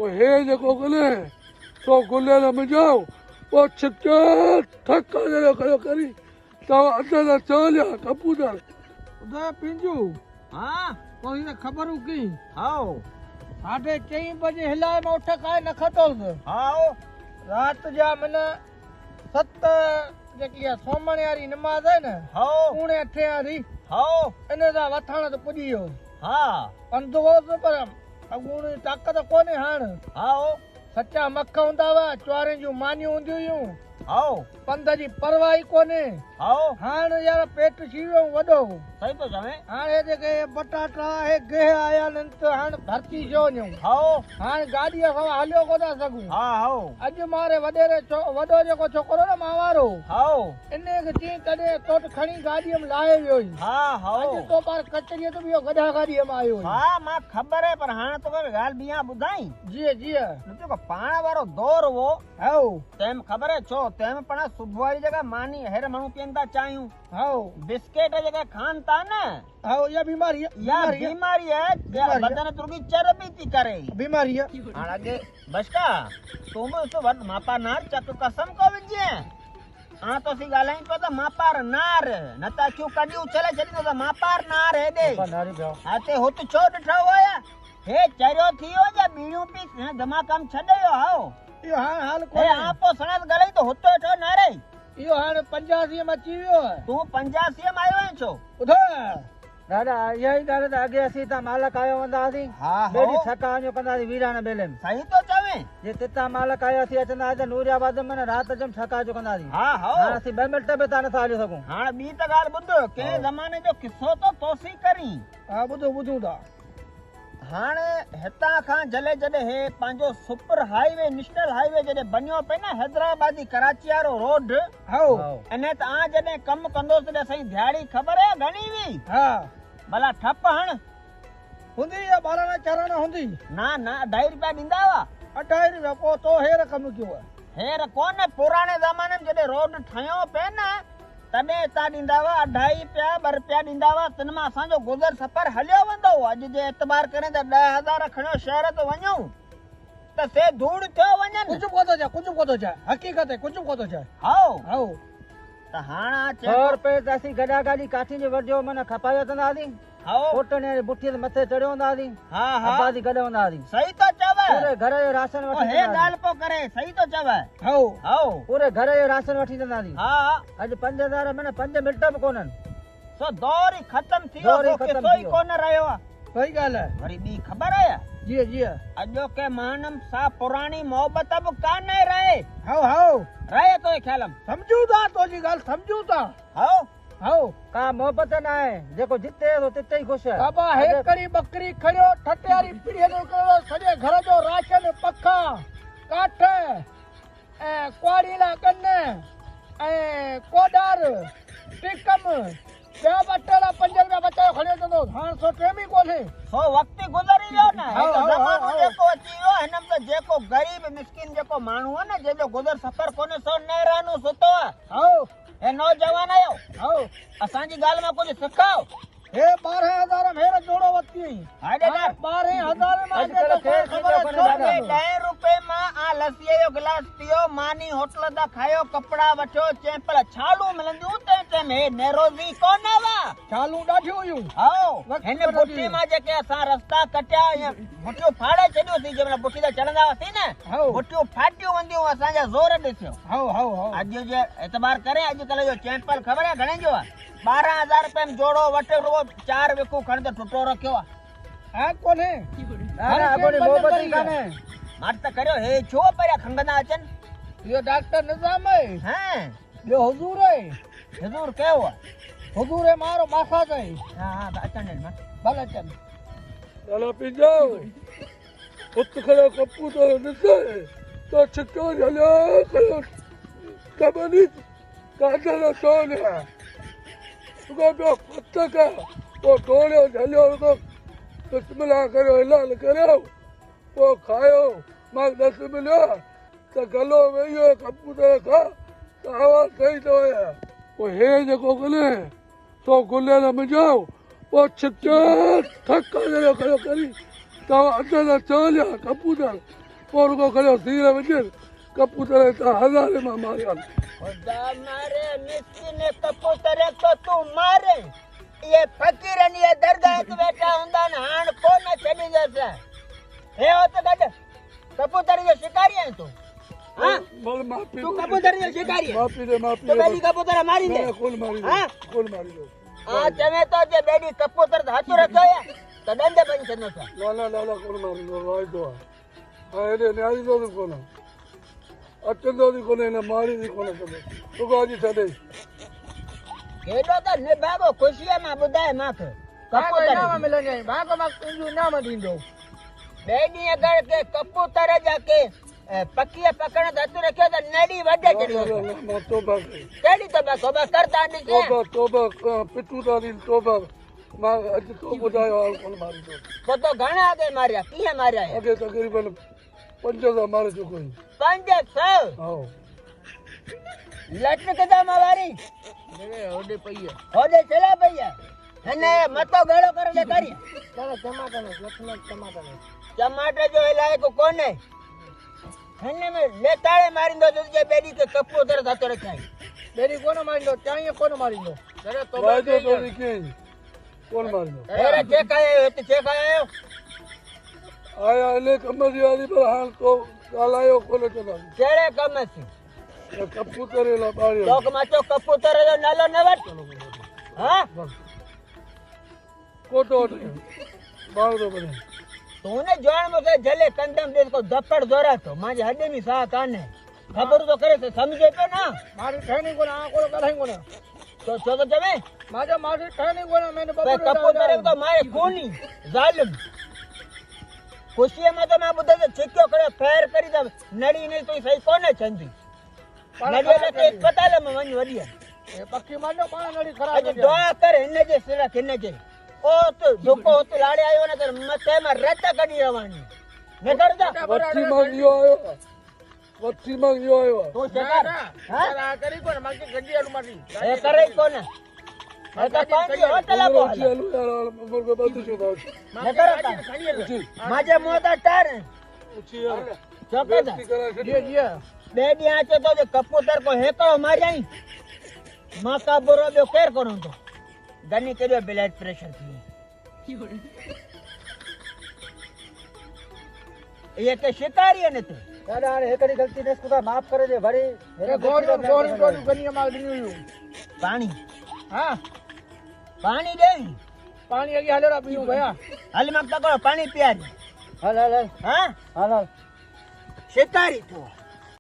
वो हे जेको गले तो गुले न मजाओ वो छिके ठक्का जड़ो करो करी तो अदर चलिया कबूतर उधर पिंजू हाँ कोई ने खबर की आओ 4:30 बजे हिलाए में उठ खाए न खतो आओ रात जा मन 7 जेकी सोमण वारी नमाज है न आओ पूणे 8 वारी आओ इन जा वथाण त पुॼी वियो हाँ पंधु हो पर अगूणी ताक़त कोन्हे हाण आओ सचा मख हूंदा हुआ चुआरे जूं मानियूं हूंदियूं हुयूं आओ पंध जी परवाह ई कोन्हे आओ हाण यार पेट थी वियो वॾो सही तो चवे हाणे जेके बटाटा हे गेह आया आहिनि त हाणे भरती थियो वञूं आओ हाणे गाॾीअ सां हलियो कोन था सघूं हाँ आओ अॼु मारे वॾो जेको छोकिरो न मां वारो आओ इन खे चई तॾहिं तोट खणी गाॾीअ में लाहे वियो हाँ आओ अॼु तो पार कचरीअ ते बि गॾा गाॾीअ में आयो हाँ मां ख़बर है पर हाणे तोखे ॻाल्हि ॿियां ॿुधाई जीअं जीअं जेको पाण वारो दौर हो हाओ तंहिं ख़बर है छो तंहिं पाण सुबुह वारी जॻह मानी हेर माण्हू पीअनि था चांहियूं हाओ बिस्किट जेके खान था न हाओ इहा बीमारी या बीमारी है या बदन तुर्गी चर्बी थी करे बीमारी हाणे अॻे बसका तूं बि उस वटि मापा नार चक कसम को विझे हां तो सी ॻाल्हायूं पियो त मापार नार न त अखियूं कॾियूं चले छॾींदो त मापार नार हेॾे हा ते हुत छो ॾिठो हुया हे चरियो थी वियो या बीड़ियूं पी जमा कम छॾे वियो हाओ इहो हाणे हाल हे कोन्हे आपो सणस ॻाल्हाई त हुतो वेठो न रे इहो हाणे 85 में अची वियो आहे तूं 85 में आयो आहीं छो ॿुधाए दादा इहा ई ॻाल्हि त अॻे असीं त मालक आयो हूंदा हुआसीं हा ॿेड़ी थका वञो कंदासीं वीरान बेले में सही तो चवे जे तिता मालक आयासीं अचंदा त नूरियाबाद में न राति जम थका जो कंदासीं हा हा हाणे असीं 2 मिंट बि था नथा हली सघूं हाणे ॿी त ॻाल्हि ॿुध कंहिं ज़माने जो किस्सो तो तोसी करी हा ॿुधूं था हाणे हितां खां जले जॾहिं हे पंहिंजो सुपर हाईवे नेशनल हाईवे जॾहिं बनियो पे न हैदराबादी कराची वारो रोड हाओ अने त आ जॾहिं कमु कंदोसि तॾहिं असांजी दिहाड़ी ख़बर आहे घणी हुई हा भला ठप हण हूंदी या 12 14 हूंदी ना ना 2.5 रुपया ॾींदा हुआ 28 रुपया पोइ तो हे रक़म कयो आहे हेर कोन पुराणे ज़माने में जॾहिं रोड ठहियो पे न तॾहिं तव्हां ॾींदा हुआ 2.5 रुपया 2 रुपया ॾींदा हुआ तिन मां असांजो गुज़र सफ़र हलियो वेंदो हो अॼु जे एतबार करे त 10,000 खणो शहर ते वञूं त से धूड़ थियो वञनि कुझु कोन थो चए हक़ीक़त आहे कुझु कोन थो चए हाओ हाओ त हाणे 100 रुपए त असीं गॾा गाॾी काठी जे वठियो मन खपाए वठंदा हुआसीं हाओ कोटनि जे बुठीअ ते मथे चढ़ियो हूंदा हुआसीं हा हा अबादी गॾु हूंदा हुआसीं सही तो चवे पूरे घर जो राशन ओ वठी हे ॻाल्हि पो करे सही तो चवे हाओ हाओ पूरे घर जो राशन वठी ॾींदा हुआसीं हा अॼु 5000 में 5 मिंट बि कोन्हनि सो दौर ई ख़तम थी वियो दौर ई सो ख़तम किसो थी ई वियो। कोन रहियो आहे सही ॻाल्हि आहे वरी ॿी ख़बर आहे जीअं जीअं अॼोके मानम सां पुराणी मोहबत बि कान रहे हाओ रहे तो ख्याल सम्झूं था तुंहिंजी ॻाल्हि सम्झूं था हाओ हाओ का मोहबत न आहे जेको जिते तो तिते ई ख़ुशि आहे बाबा हेकड़ी बकरी खड़ियो ठटे वारी पीढ़ीअ जो कयो सॼे घर जो राशन पखा काठ ऐं कुआड़ीला कन ऐं कोडार टिकम ॿिया बटेला 5 रुपया बचायो खणी अचंदो हाणे सो टेम ई कोन्हे सो वक्त गुज़री वियो न हाओ, हिकु हाओ, ज़मानो हाओ। जेको अची वियो हिन में जेको गरीब मिस्किन जेको माण्हू आहे न जंहिंजो गुज़र सफ़र कोन्हे सो नेरानो सुतो आहे हाओ हे नौजवान आयो हाओ असांजी ॻाल्हि मां कुझु सिखाओ हे 12,000 में जोड़ो वती हाणे ॾाढा 12,000 में अॼुकल्ह ख़ैर ख़बर थी छो वियो पए? 10 रुपए मां आ लस्सीअ जो गिलास पियो मानी होटल ता खायो कपड़ा वठो चैंपल छालू मिलंदियूं ते में नेरोज़ी कोन वा चालू ॾाढियूं हुयूं हाओ वक़्त हिन बदिली। बुटी मां जेके असां रस्ता कटिया या बुटियूं फाड़े छॾियोसीं जंहिंमहिल बुटी ते चढ़ंदा हुआसीं न हाओ बुटियूं फाटियूं वेंदियूं असांजा ज़ोर ॾिसियो हाओ हाओ हाओ अॼु जे एतबार करे अॼुकल्ह जो चैंपल ख़बर आहे घणे जो आहे 12,000 रुपए में जोड़ो वठे रुगो 4 विकू खण त टुटो रखियो आहे है कोन्हे दादा अॻोनी मोहबत ई कान्हे मां त करियो हे छो परियां खंगंदा अचनि इहो डॉक्टर निज़ाम आहे हैं ॿियो हुज़ूर आहे हुज़ूर कयो आहे हुज़ूर आहे मारो मसाज आहे हा हा त अचनि ॾिन मां भले अचनि चलो पिंजाओ उत खड़ो कबूतर ॾिसे तो छिको झलियो कयो कबनी काढे न सोनिया रुको ॿियो पत का पोइ टोड़ियो झलियो रुको बिस्मिल्लाह करियो हिलाल करियो पोइ खायो मां 10 मिलियो त गलो वेही कबूतर खां त आवाज़ सही थो आहे पोइ हे जेको गले सो गुले न मिजाओ पोइ छिके ठका जहिड़ो कयो करी तव्हां अदर चलिया कबूतर પોરગો કર્યો ધીરે વચ્ચે કબૂતરે તો હજારેમાં માર્યા ખુદા મારે મિસ્કીને કબૂતરે તો તું મારે એ ફકીર અને એ દરગાહ બેઠા ਹੁੰਦਾ ને હાણ કોને ચડી જશે હે હોત ગડ કબૂતર જે શિકારી હે તું હા બોલ માફી તું કબૂતર જે શિકારી માફી તો દે બેડી કબૂતર મારી દે કોણ મારી હા? દો કોણ મારી દો આ તમે તો જે બેડી કબૂતર હાથું રખ્યો તો દંડે બનશે નો સર લાલા કોણ મારી દો રાય દો હા એને ન્યારી દો કોણ અત્યંતો કોને એને મારી દી કોને તમે તો ગાજી થડે કેડો તો ને બાગો ખુશીમાં બુધાય માખ ભાગો કબૂતર ઇનામ મિલે નહીં ભાગો માં તું ઇનામ દીંદો બેડી અગર કે કબૂતર જાકે પકીએ પકડે ધતું રખ્યો તો નડી વડે ચડ્યો છે તોબા કેડી તોબા કરતા નથી છે તોબા પિતુતાની તોબા માં અજ તો બુધાયો હાલ કોણ મારી દો તો ઘણા આગળ માર્યા કિયા માર્યા આગે તકરીબન 50 મારે છો કોઈ 500 આવો લટ કદા મારી ઓડે પૈયા હોદે ચલા ભૈયા અને મતો ગળો કરે દે કરી ચાલો ટમાટર નો લખનો ટમાટર નો ટમાટર જો એ લાયક કોને હને મે લેતાળે મારી દો તો જે બેડી કે કપૂતર થતો રખાય બેરી કોનો મારી દો ત્યાં કોનો મારી દો અરે તો વાયદો તો કે કોણ મારી દો અરે ચેકાયો તો ચેકાયો આયા એટલે કમરી વાળી પર હાલ તો ગાલાયો કોને ચલા ચેડે કમસી કપૂતરે લા પાડ્યો લોક માચો કપૂતર જો નાલો નવટ હા કોટો બાવડો બને તોને જોણ મકે જલે કંદમ દે કો ધપડ દોરાતો માજે હડેની સા કાને ખબર તો કરે છે સમજે તો ના મારી ઠેની કોને આ કોનો કરાઈ કોને તો છો તો તમે મારી ઠેની કોને મેને કપૂતર તો મારે કોની જાલિમ ખુશીમાં તો માં બધા ચેક્યો કરે ફેર કરી દે નડી નહીં તો સહી કોને ચંદી નડી એટલે अस्पतालમાં વણી વડિયા એ પક્ષી મારનો પાણ નડી ખરાબ આજે દોઆ કરે એને જે સેરા કેને જે ઓ તો ધોકો તો લાડે આવ્યો ને તો મતેમાં રત કડી આવવાની ને કરતા વચ્ચી માંગ્યો આવ્યો વચ્ચી માંગ્યો આવ્યો તું ચકાર હા આ કરી કોને મારી ગડિયાનું મારી એ કરે કોને એ તો પાંજી હોટલ આપો વચ્ચી આલુ યાર મુર્ગો બધું શું થાવ ને કરતા માજે મોતા ટાર વચ્ચી યાર ચોકડા જે જે બેડી આચે તો જે કપૂતર કો હેકળો મારી આઈ માકા બોરો બે કેર કરો તો ગની કર્યો બ્લડ પ્રેશર થી એ કે શિકારી ને તે દાદા અરે એકડી ગલતી ને ખુદા માફ કરે દે ભરી એ ગોળો ગોળી ગોળી ગનિયા માં દીનું પાણી હા પાણી દે પાણી અગી હાલેરા પીવું ભયા હાલ માં પકડો પાણી પીયા હાલ હાલ હા હાલ હાલ શિકારી તું